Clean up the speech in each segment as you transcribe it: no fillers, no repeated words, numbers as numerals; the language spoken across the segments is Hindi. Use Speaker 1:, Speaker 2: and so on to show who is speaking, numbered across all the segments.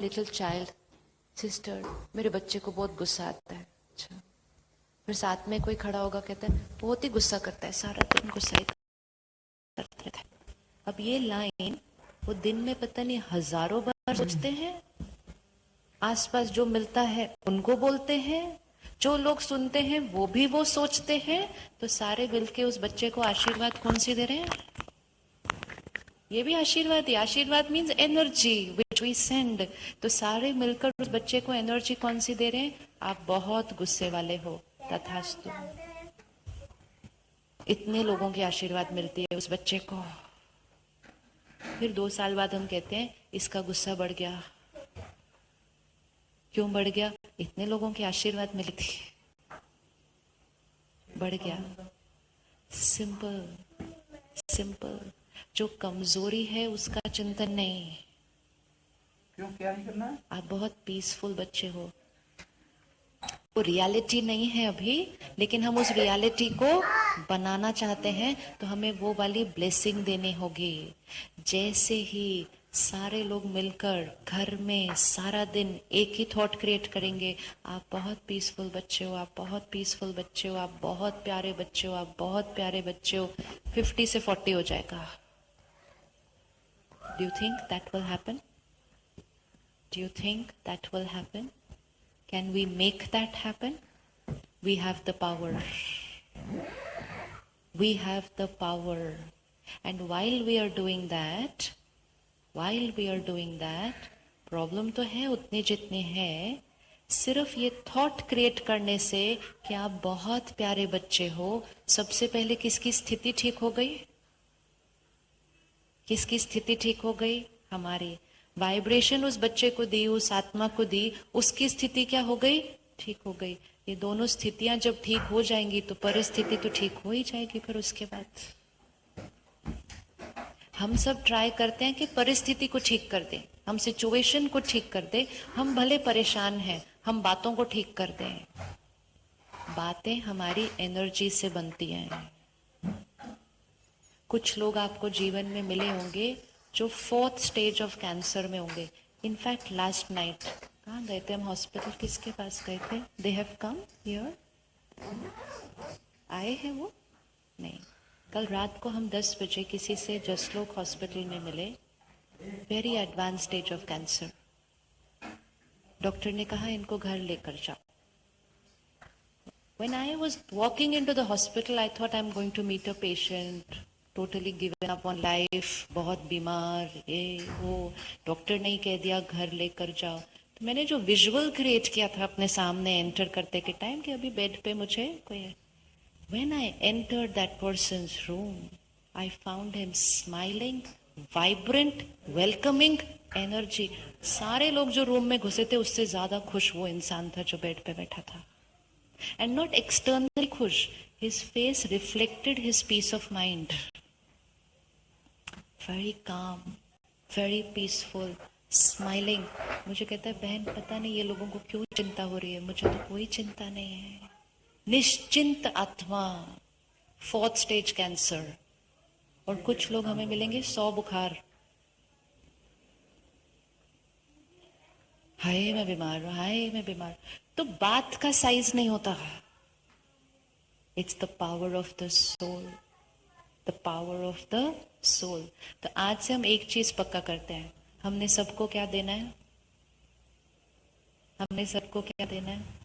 Speaker 1: लिटिल चाइल्ड, सिस्टर मेरे बच्चे को बहुत गुस्सा आता है। अच्छा, फिर साथ में कोई खड़ा होगा, कहता है बहुत ही गुस्सा करता है, सारा दिन गुस्सा ही करता रहता है। अब ये लाइन वो दिन में पता नहीं हजारों बार सोचते हैं, आसपास जो मिलता है उनको बोलते हैं, जो लोग सुनते हैं वो भी वो सोचते हैं, तो सारे मिलके उस बच्चे को आशीर्वाद कौन सी दे रहे हैं? ये भी आशीर्वाद ही। आशीर्वाद means energy which we send. तो सारे मिलकर उस बच्चे को एनर्जी कौन सी दे रहे हैं? आप बहुत गुस्से वाले हो, तथास्तु। इतने लोगों की आशीर्वाद मिलती है उस बच्चे को। फिर 2 साल बाद हम कहते हैं इसका गुस्सा बढ़ गया। क्यों बढ़ गया? इतने लोगों की आशीर्वाद मिली थी, बढ़ गया। Simple simple. जो कमजोरी है उसका चिंतन नहीं।
Speaker 2: क्यों, क्या नहीं करना है?
Speaker 1: आप बहुत पीसफुल बच्चे हो। वो रियलिटी नहीं है अभी, लेकिन हम उस रियलिटी को बनाना चाहते हैं, तो हमें वो वाली ब्लेसिंग देनी होगी। जैसे ही सारे लोग मिलकर घर में सारा दिन एक ही थॉट क्रिएट करेंगे, आप बहुत पीसफुल बच्चे हो, आप बहुत पीसफुल बच्चे हो, आप बहुत प्यारे बच्चे हो, आप बहुत प्यारे बच्चे हो, 50 से 40 हो जाएगा। Do you think that will happen? Do you think that will happen? Can we make that happen? We have the power. We have the power. And while we are doing that, problem तो है उतने जितने हैं, सिर्फ ये थॉट क्रिएट करने से कि आप बहुत प्यारे बच्चे हो, सबसे पहले किसकी स्थिति ठीक हो गई? किसकी स्थिति ठीक हो गई? हमारी। वाइब्रेशन उस बच्चे को दी, उस आत्मा को दी, उसकी स्थिति क्या हो गई? ठीक हो गई। ये दोनों स्थितियां जब ठीक हो जाएंगी तो परिस्थिति तो ठीक हो ही जाएगी। फिर उसके बाद हम सब ट्राई करते हैं कि परिस्थिति को ठीक कर दें, हम सिचुएशन को ठीक कर दें। हम भले परेशान हैं, हम बातों को ठीक कर दें। बातें हमारी एनर्जी से बनती हैं। कुछ लोग आपको जीवन में मिले होंगे जो 4th स्टेज ऑफ कैंसर में होंगे। इनफैक्ट लास्ट नाइट कहाँ गए थे हम? हॉस्पिटल किसके पास गए थे? दे हैव कम हियर, आए हैं वो? नहीं। कल रात को हम 10 बजे किसी से जसलोक हॉस्पिटल में मिले, very advance stage of cancer. Doctor ने कहा इनको घर लेकर जाओ। When I was walking into the hospital, I thought I'm going to meet a patient, totally given up on life, बहुत बीमार, ये वो। डॉक्टर ने ही कह दिया घर लेकर जाओ। तो मैंने जो विजुअल क्रिएट किया था अपने सामने एंटर करते के टाइम कि अभी बेड पे मुझे कोई है। When I entered that person's room, I found him smiling, vibrant, welcoming, energy. सारे लोग जो रूम में घुसे थे उससे ज्यादा खुश वो इंसान था जो बेड पे बैठा था। And not externally खुश, his face reflected his peace of mind. Very calm, very peaceful, smiling. मुझे कहता है बहन पता नहीं ये लोगों को क्यों चिंता हो रही है, मुझे तो कोई चिंता नहीं है। निश्चिंत आत्मा, 4th स्टेज कैंसर। और कुछ लोग हमें मिलेंगे 100 बुखार, हाय मैं बीमार हूं, हाय मैं बीमार। तो बात का साइज नहीं होता, it's the power of the soul, the power of the soul. तो आज से हम एक चीज पक्का करते हैं, हमने सबको क्या देना है? हमने सबको क्या देना है?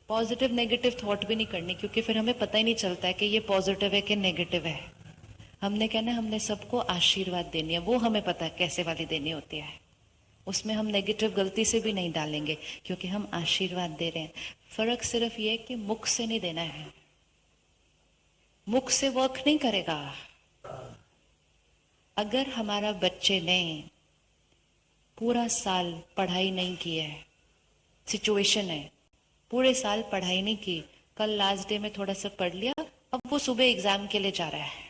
Speaker 1: पॉजिटिव नेगेटिव थॉट भी नहीं करनी, क्योंकि फिर हमें पता ही नहीं चलता है कि ये पॉजिटिव है कि नेगेटिव है। हमने कहना है हमने सबको आशीर्वाद देनी है, वो हमें पता है कैसे वाली देनी होती है। उसमें हम नेगेटिव गलती से भी नहीं डालेंगे, क्योंकि हम आशीर्वाद दे रहे हैं। फर्क सिर्फ ये कि मुख से नहीं देना है, मुख से वर्क नहीं करेगा। अगर हमारा बच्चे ने पूरा साल पढ़ाई नहीं की है, सिचुएशन है पूरे साल पढ़ाई नहीं की, कल लास्ट डे में थोड़ा सा पढ़ लिया, अब वो सुबह एग्जाम के लिए जा रहा है,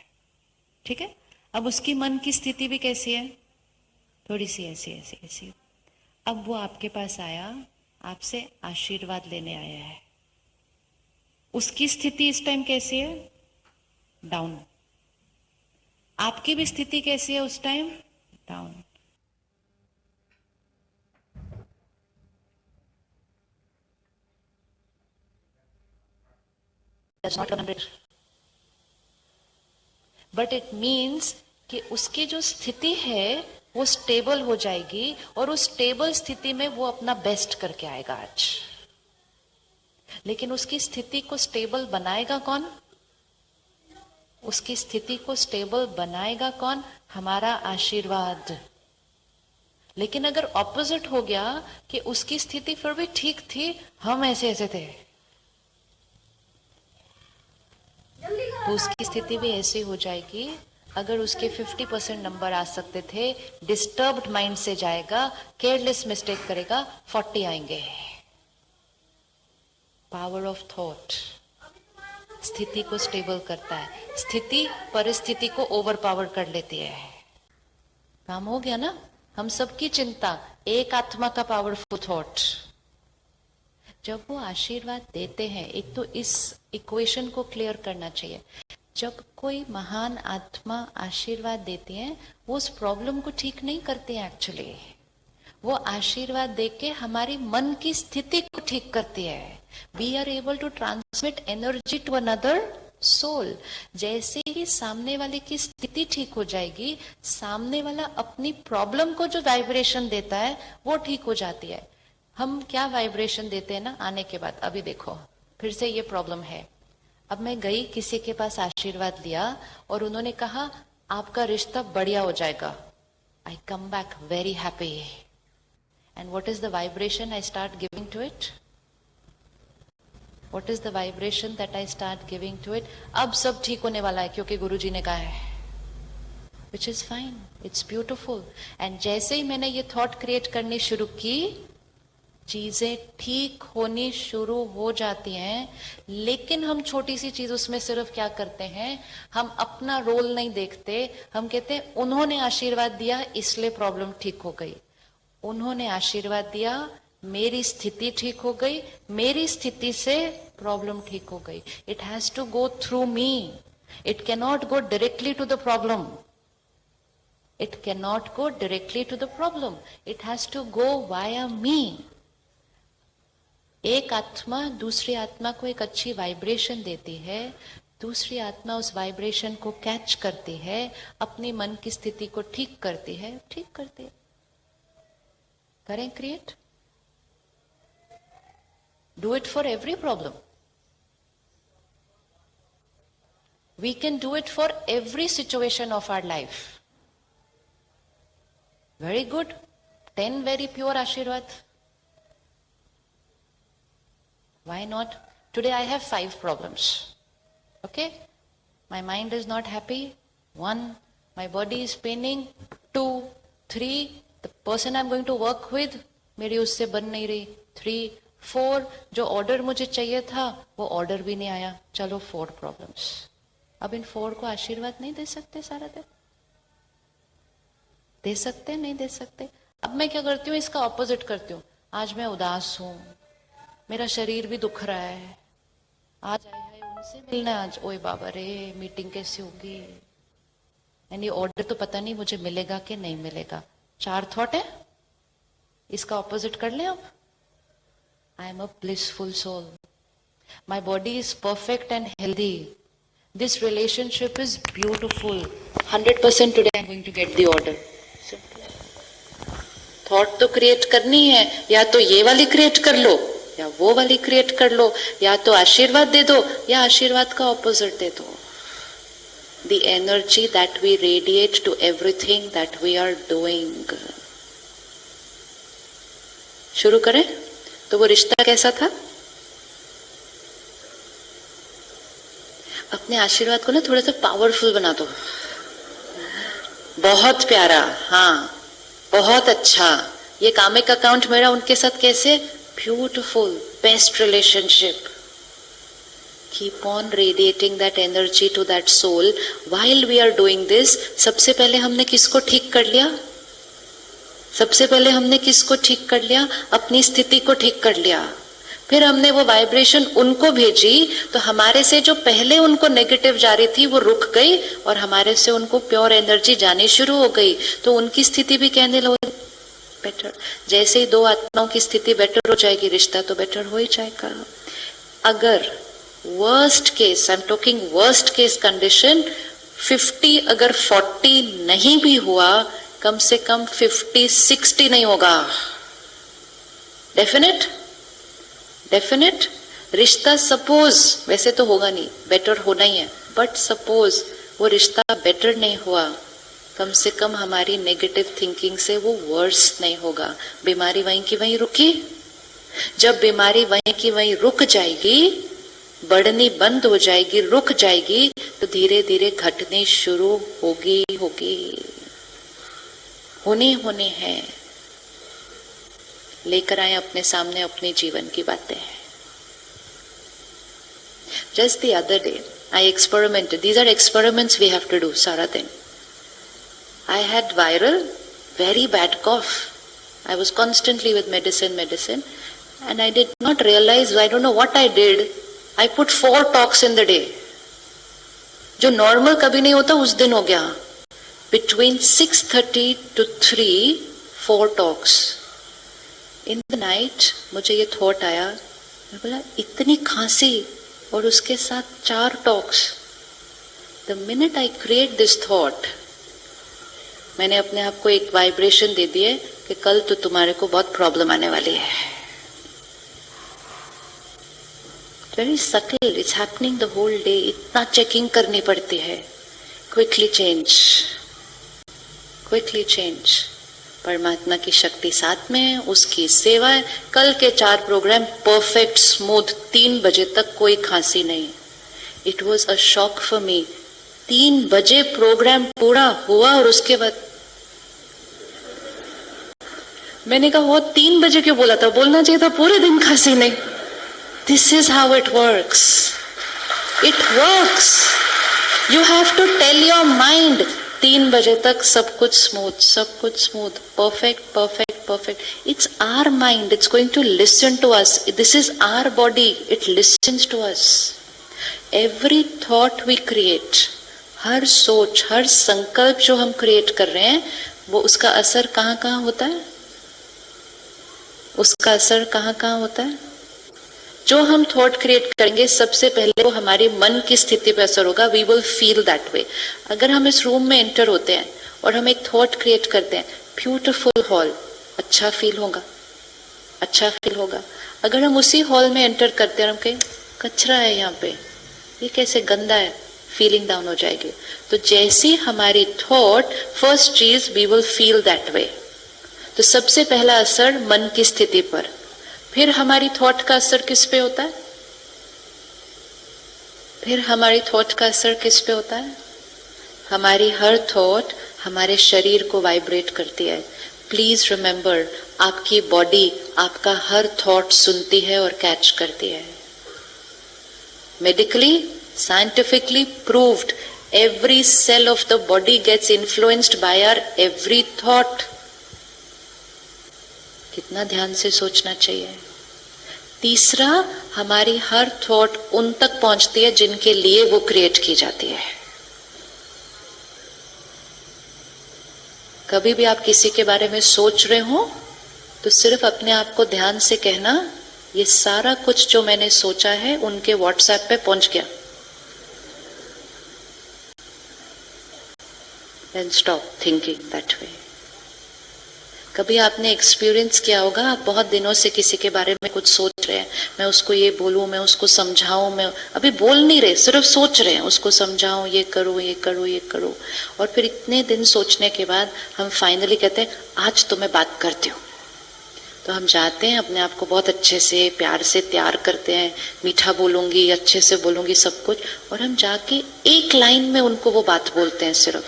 Speaker 1: ठीक है? अब उसकी मन की स्थिति भी कैसी है? थोड़ी सी ऐसी ऐसी ऐसी। अब वो आपके पास आया, आपसे आशीर्वाद लेने आया है, उसकी स्थिति इस टाइम कैसी है? डाउन। आपकी भी स्थिति कैसी है उस time? Down. That's not 100, but it means कि उसकी जो स्थिति है वो स्टेबल हो जाएगी और उस स्टेबल स्थिति में वो अपना बेस्ट करके आएगा आज। लेकिन उसकी स्थिति को स्टेबल बनाएगा कौन? उसकी स्थिति को स्टेबल बनाएगा कौन? हमारा आशीर्वाद। लेकिन अगर ऑपोजिट हो गया कि उसकी स्थिति फिर भी ठीक थी, हम ऐसे ऐसे थे, तो उसकी स्थिति भी ऐसी हो जाएगी। अगर उसके 50% नंबर आ सकते थे, डिस्टर्ब्ड माइंड से जाएगा, केयरलेस मिस्टेक करेगा, 40 आएंगे। पावर ऑफ थॉट स्थिति को स्टेबल करता है। स्थिति परिस्थिति को ओवर पावर कर लेती है। काम हो गया ना? हम सबकी चिंता एक आत्मा का पावरफुल थॉट। जब वो आशीर्वाद देते हैं, एक तो इस इक्वेशन को क्लियर करना चाहिए, जब कोई महान आत्मा आशीर्वाद देती है, वो उस प्रॉब्लम को ठीक नहीं करती है। एक्चुअली वो आशीर्वाद देके हमारी मन की स्थिति को ठीक करती है। We are able to transmit energy to another soul. जैसे ही सामने वाले की स्थिति ठीक हो जाएगी, सामने वाला अपनी प्रॉब्लम को जो वाइब्रेशन देता है वो ठीक हो जाती है। हम क्या वाइब्रेशन देते हैं ना आने के बाद? अभी देखो, फिर से ये प्रॉब्लम है। अब मैं गई, किसी के पास आशीर्वाद लिया और उन्होंने कहा आपका रिश्ता बढ़िया हो जाएगा। I come back very happy, and what is the vibration I start giving to it? What is the vibration that I start giving to it? अब सब ठीक होने वाला है क्योंकि गुरुजी ने कहा है, which is fine, it's beautiful. And जैसे ही मैंने ये thought create करनी शुरू की, चीजें ठीक होनी शुरू हो जाती हैं। लेकिन हम छोटी सी चीज उसमें सिर्फ क्या करते हैं, हम अपना रोल नहीं देखते। हम कहते हैं उन्होंने आशीर्वाद दिया इसलिए प्रॉब्लम ठीक हो गई, उन्होंने आशीर्वाद दिया मेरी स्थिति ठीक हो गई, मेरी स्थिति से प्रॉब्लम ठीक हो गई। It has to go through me, it can not go directly to the problem. It can not go directly to the problem, it has to go via me. एक आत्मा दूसरी आत्मा को एक अच्छी वाइब्रेशन देती है, दूसरी आत्मा उस वाइब्रेशन को कैच करती है, अपनी मन की स्थिति को ठीक करती है, ठीक करती है। करें create, do it for every problem. We can do it for every situation of our life. Very good. 10 very pure Ashirwad. Why not? Today I have 5 problems. Okay? My mind is not happy. 1. My body is paining. 2. 3. The person I'm going to work with, मेरी उससे बन नहीं रही. 3. 4, जो ऑर्डर मुझे चाहिए था वो ऑर्डर भी नहीं आया। चलो 4 प्रॉब्लम्स। अब इन 4 को आशीर्वाद नहीं दे सकते सारा दिन? दे सकते? नहीं दे सकते। अब मैं क्या करती हूँ, इसका ऑपोजिट करती हूँ। आज मैं उदास हूं, मेरा शरीर भी दुख रहा है, आज आए हैं उनसे मिलना, आज ओए बाबा रे मीटिंग कैसे होगी, यानी ऑर्डर तो पता नहीं मुझे मिलेगा कि नहीं मिलेगा। 4 थॉट है, इसका ऑपोजिट कर ले आप। I am a blissful soul. My body is perfect and healthy. This relationship is beautiful. 100% today I am going to get the order. Thought तो create करनी है, या तो ये वाली create कर लो या वो वाली create कर लो, या तो आशीर्वाद दे दो या आशीर्वाद का opposite दे दो। The energy that we radiate to everything that we are doing. शुरू करें? तो वो रिश्ता कैसा था? अपने आशीर्वाद को ना थोड़ा सा पावरफुल बना दो। बहुत प्यारा, हाँ बहुत अच्छा, ये कामिक अकाउंट मेरा उनके साथ कैसे beautiful, best relationship. Keep on radiating that energy to that soul while we are doing this. सबसे पहले हमने किसको ठीक कर लिया? सबसे पहले हमने किसको ठीक कर लिया? अपनी स्थिति को ठीक कर लिया। फिर हमने वो वाइब्रेशन उनको भेजी, तो हमारे से जो पहले उनको नेगेटिव जा रही थी वो रुक गई और हमारे से उनको प्योर एनर्जी जानी शुरू हो गई। तो उनकी स्थिति भी कहने लगी बेटर। जैसे ही 2 आत्माओं की स्थिति बेटर हो जाएगी, रिश्ता तो बेटर हो ही जाएगा। अगर worst case, I am talking worst case condition, 50 अगर 40 नहीं भी हुआ, कम से कम 50-60 नहीं होगा। Definite definite. रिश्ता सपोज, वैसे तो होगा नहीं, बेटर होना ही है, बट सपोज वो रिश्ता बेटर नहीं हुआ, कम से कम हमारी नेगेटिव थिंकिंग से वो वर्स नहीं होगा। बीमारी वहीं की वहीं रुकी। जब बीमारी वहीं की वहीं रुक जाएगी, बढ़नी बंद हो जाएगी, रुक जाएगी, तो धीरे धीरे घटनी शुरू होगी होने हैं। लेकर आए अपने सामने अपने जीवन की बातें। Just the other day, I experimented. These are experiments we have to do, सारा दिन. I had viral, very bad cough. I was constantly with medicine, and I did not realize, I don't know what I did. I put 4 talks in the day. जो normal कभी नहीं होता, उस दिन हो गया. Between 6:30 to 3, 4 talks. In the night, मुझे ये thought आया, मैं बोला इतनी खांसी और उसके साथ 4 talks. The minute I create this thought, मैंने अपने आप को एक वाइब्रेशन दे दिए कि कल तो तुम्हारे को बहुत प्रॉब्लम आने वाली है. Very subtle, it's happening the whole day. इतना चेकिंग करनी पड़ती है. Quickly change. परमात्मा की शक्ति साथ में, उसकी सेवा है. कल के 4 प्रोग्राम परफेक्ट स्मूथ, 3 बजे तक कोई खांसी नहीं. It was a shock for me. 3 बजे प्रोग्राम पूरा हुआ और उसके बाद मैंने कहा वो 3 बजे क्यों बोला था, बोलना चाहिए था पूरे दिन खांसी नहीं. This is how it works. You have to tell your mind 3 बजे तक सब कुछ smooth, perfect. It's our mind, it's going to listen to us. This is our body, it listens to us. Every thought we create, हर सोच, हर संकल्प जो हम क्रिएट कर रहे हैं, वो उसका असर कहाँ होता है? उसका असर कहाँ होता है? जो हम थॉट क्रिएट करेंगे, सबसे पहले वो हमारी मन की स्थिति पे असर होगा. We will feel that way. अगर हम इस रूम में एंटर होते हैं और हम एक थॉट क्रिएट करते हैं, ब्यूटीफुल हॉल, अच्छा फील होगा. अगर हम उसी हॉल में एंटर करते हैं और हम कहें कचरा है यहाँ पे, ये कैसे गंदा है, फीलिंग डाउन हो जाएगी. तो जैसी हमारी थॉट, फर्स्ट चीज we will feel that way. तो सबसे पहला असर मन की स्थिति पर. फिर हमारी थॉट का असर किस पे होता है? हमारी हर थॉट हमारे शरीर को वाइब्रेट करती है. प्लीज रिमेंबर, आपकी बॉडी आपका हर थॉट सुनती है और कैच करती है. Medically, scientifically proved, every cell of the body gets influenced by our every thought. कितना ध्यान से सोचना चाहिए. तीसरा, हमारी हर थॉट उन तक पहुंचती है जिनके लिए वो क्रिएट की जाती है. कभी भी आप किसी के बारे में सोच रहे हो तो सिर्फ अपने आप को ध्यान से कहना, ये सारा कुछ जो मैंने सोचा है उनके व्हाट्सएप पे पहुंच गया. Then stop thinking that way. कभी आपने एक्सपीरियंस किया होगा, आप बहुत दिनों से किसी के बारे में कुछ सोच रहे हैं, मैं उसको ये बोलूं, मैं उसको समझाऊं, मैं अभी बोल नहीं रहे, सिर्फ सोच रहे हैं, उसको समझाऊं, ये करो. और फिर इतने दिन सोचने के बाद हम फाइनली कहते हैं आज तो मैं बात करती हूँ. तो हम जाते हैं, अपने आप को बहुत अच्छे से प्यार से तैयार करते हैं, मीठा बोलूंगी, अच्छे से बोलूंगी, सब कुछ. और हम जाके एक लाइन में उनको वो बात बोलते हैं. सिर्फ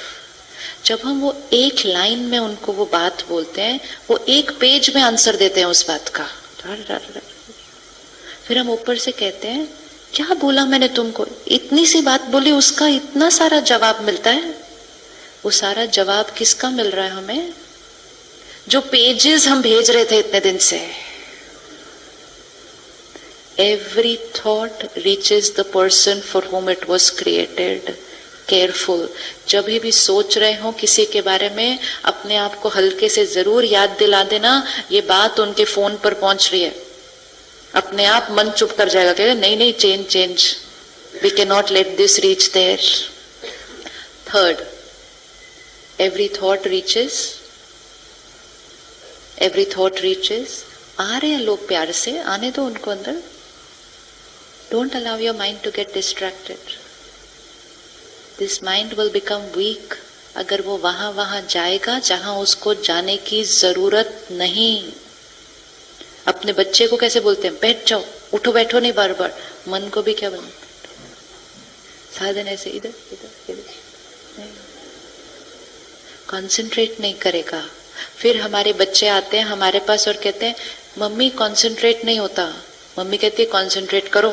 Speaker 1: जब हम वो एक लाइन में उनको वो बात बोलते हैं, वो एक पेज में आंसर देते हैं उस बात का. फिर हम ऊपर से कहते हैं क्या बोला मैंने तुमको, इतनी सी बात बोली, उसका इतना सारा जवाब मिलता है. वो सारा जवाब किसका मिल रहा है हमें? जो पेजेस हम भेज रहे थे इतने दिन से. Every thought reaches the person for whom it was created. Careful. जब भी सोच रहे हो किसी के बारे में, अपने आप को हल्के से जरूर याद दिला देना, ये बात उनके फोन पर पहुंच रही है. अपने आप मन चुप कर जाएगा, कहेगा नहीं change. We cannot let this reach there. Third, every thought reaches. Every thought reaches. आ रहे हैं लोग प्यार से, आने दो उनको अंदर. Don't allow your mind to get distracted. This mind will become weak अगर वो वहां जाएगा जहां उसको जाने की जरूरत नहीं. अपने बच्चे को कैसे बोलते हैं, बैठ जाओ, उठो बैठो नहीं बार बार. मन को भी क्या बोलते, साधन ऐसे इधर इधर इधर, कंसंट्रेट नहीं करेगा. फिर हमारे बच्चे आते हैं हमारे पास और कहते हैं मम्मी कंसंट्रेट नहीं होता. मम्मी कहती है कंसंट्रेट करो,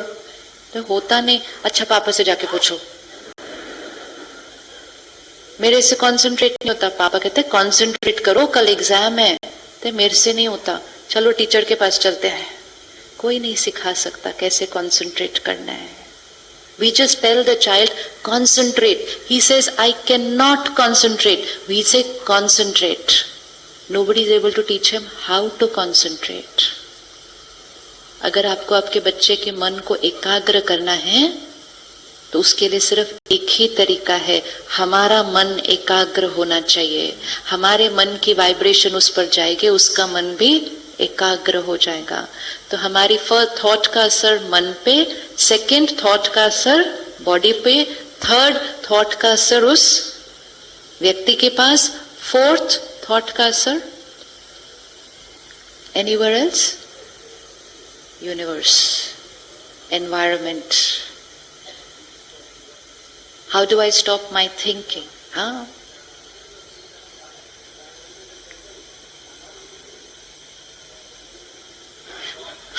Speaker 1: तो होता नहीं. अच्छा पापा से जाके पूछो, मेरे से कंसंट्रेट नहीं होता. पापा कहते हैं कंसंट्रेट करो, कल एग्जाम है. तो मेरे से नहीं होता, चलो टीचर के पास चलते हैं. कोई नहीं सिखा सकता कैसे कंसंट्रेट करना है. We just tell the child concentrate. He says I cannot concentrate. We say concentrate. Nobody is able to teach him how to concentrate. अगर आपको आपके बच्चे के मन को एकाग्र करना है तो उसके लिए सिर्फ एक ही तरीका है, हमारा मन एकाग्र होना चाहिए. हमारे मन की वाइब्रेशन उस पर जाएगी, उसका मन भी एकाग्र हो जाएगा. तो हमारी फर्स्ट थॉट का असर मन पे, सेकंड थॉट का असर बॉडी पे, थर्ड थॉट का असर उस व्यक्ति के पास, फोर्थ थॉट का असर anywhere else, universe, environment. How do I stop my thinking?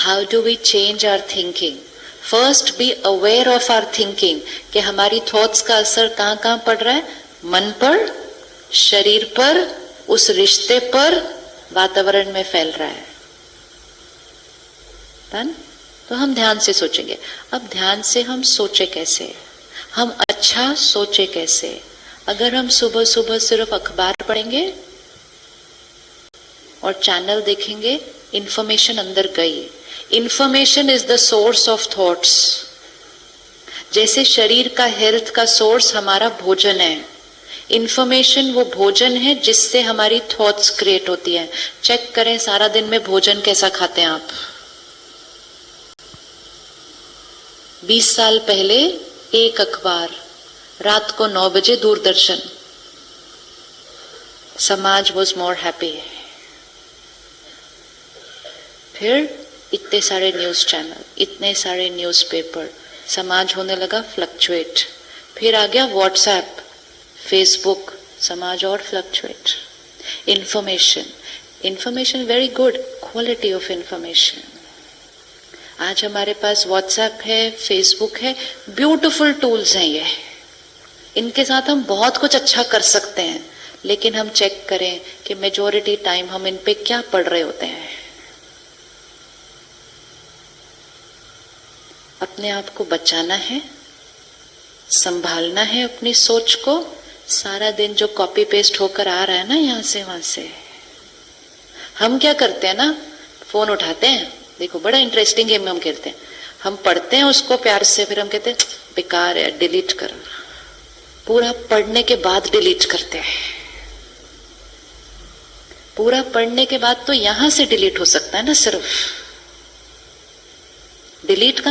Speaker 1: How do we change our thinking? First be aware of our thinking. कि हमारी thoughts का असर कहाँ कहाँ पड़ रहा है, मन पर, शरीर पर, उस रिश्ते पर, वातावरण में फैल रहा है. तो हम ध्यान से सोचेंगे. अब ध्यान से हम सोचे कैसे, हम अच्छा सोचे कैसे. अगर हम सुबह सुबह सिर्फ अखबार पढ़ेंगे और चैनल देखेंगे, इंफॉर्मेशन अंदर गई. Information is the source of thoughts. जैसे शरीर का हेल्थ का सोर्स हमारा भोजन है, इंफॉर्मेशन वो भोजन है जिससे हमारी थॉट्स क्रिएट होती है. चेक करें सारा दिन में भोजन कैसा खाते हैं आप. 20 साल पहले एक अखबार, रात को 9 बजे दूरदर्शन. समाज वॉज मोर हैप्पी. फिर इतने सारे न्यूज चैनल, इतने सारे न्यूज पेपर, समाज होने लगा फ्लक्चुएट. फिर आ गया व्हाट्सएप, फेसबुक, समाज और fluctuate. Information very good, quality of information. आज हमारे पास व्हाट्सएप है, फेसबुक है, ब्यूटीफुल टूल्स हैं ये. इनके साथ हम बहुत कुछ अच्छा कर सकते हैं. लेकिन हम चेक करें कि मेजॉरिटी टाइम हम इन पे क्या पढ़ रहे होते हैं. अपने आप को बचाना है, संभालना है अपनी सोच को. सारा दिन जो कॉपी पेस्ट होकर आ रहा है ना यहाँ से वहां से, हम क्या करते हैं ना, फोन उठाते हैं, देखो बड़ा इंटरेस्टिंग गेम हम खेलते हैं. हम पढ़ते हैं उसको प्यार से, फिर हम कहते हैं बेकार है, डिलीट कर. पूरा पढ़ने के बाद डिलीट करते हैं. पूरा पढ़ने के बाद तो यहां से डिलीट हो सकता है ना, सिर्फ डिलीट का